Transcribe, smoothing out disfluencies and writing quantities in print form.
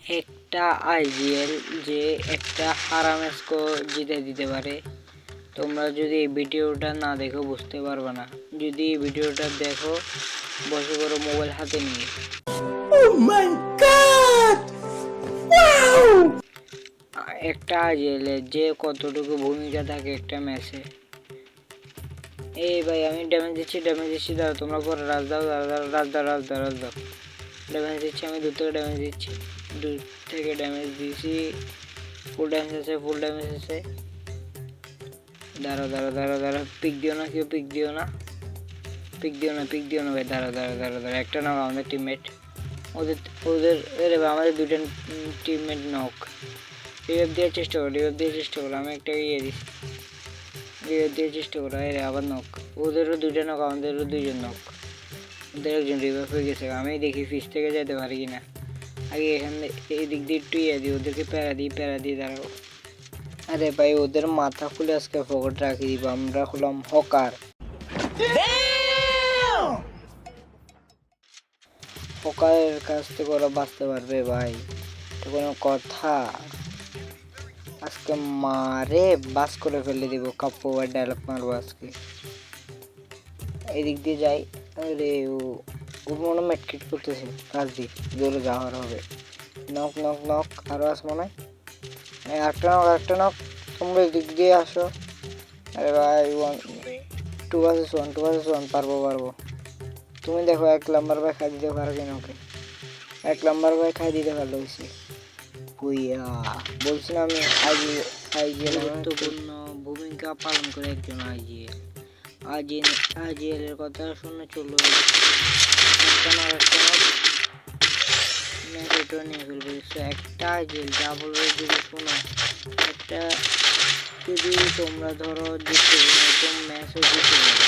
একটা আইজিএল যে একটা হারাম স্কোর জিতে দিতে পারে। তোমরা যদি এই ভিডিওটা না দেখো বুঝতে পারবে না। যদি এই ভিডিওটা দেখো বসে করো মোবাইল হাতে নিয়ে। Oh my God! Wow! একটা আইজিএল যে কতটুকু ভূমিকা থাকে একটা ম্যাচে। এই ভাই আমি ড্যামেজ দিচ্ছি দাও, তোমরা পরে রাজ দাও ড্যামেজ দিচ্ছি, আমি দূর থেকে ড্যামেজ দিচ্ছি, দূর থেকে ড্যামেজ দিয়েছি। ফুল ড্যামেজ আছে। দাঁড়াও পিক দিও না, কেউ পিক দিও না ভাই। দাঁড়াও একটা নক আমাদের টিমমেট। ওদের আমাদের দুটো টিমমেট নক। রিভাইভ দেওয়ার চেষ্টা করো, আমি একটা ইয়ে দিচ্ছি। রিভাইভ দেওয়ার চেষ্টা করো, আবার নক। ওদেরও দুটো নক, আমাদেরও দুইজন নক। ওদের একজন রিভাইভ হয়ে গেছে। আমি দেখি ফিস থেকে যেতে পারি কিনা। আগে এখানে এই দিক দিয়ে একটু ইয়ে দিই, ওদেরকে প্যারা দিই। দাঁড়াও, আরে ভাই ওদের মাথা খুলে আজকে পকেট রাখি দিব। আমরা হলাম হকার। হকারের কাছ থেকে ওরা বাঁচতে পারবে ভাই, এটা কোনো কথা? আজকে মারে বাস করে ফেলে দিব। কাপ্পু ভাই ডায়লগ মারবো আজকে। এদিক দিয়ে যাই। আরে ও মনে মেটকিট করতেছে, কাজ দিই, জোরে যাওয়ার হবে। নক আরো আস মনে হয়। একটা নক। তোমরা এদিক দিয়ে আসো। আরে ভাই 2 vs 1 পারবো। তুমি দেখো 1 নাম্বার ভাই খাই দিতে পারো কিনা ওকে। 1 নাম্বার ভাই খাই দিতে ভালো হয়েছে। বুইয়া বলছি না আমি আইজিএল গুরুত্বপূর্ণ ভূমিকা পালন করে একজন আইজিএল এর কথা শুনে চলো। একটা নিয়ে ফেলবে। একটা আইজিএল যা বলবে যদি শোনো, একটা যদি তোমরা ধরো জিততে ম্যাচও জিতে যাবে।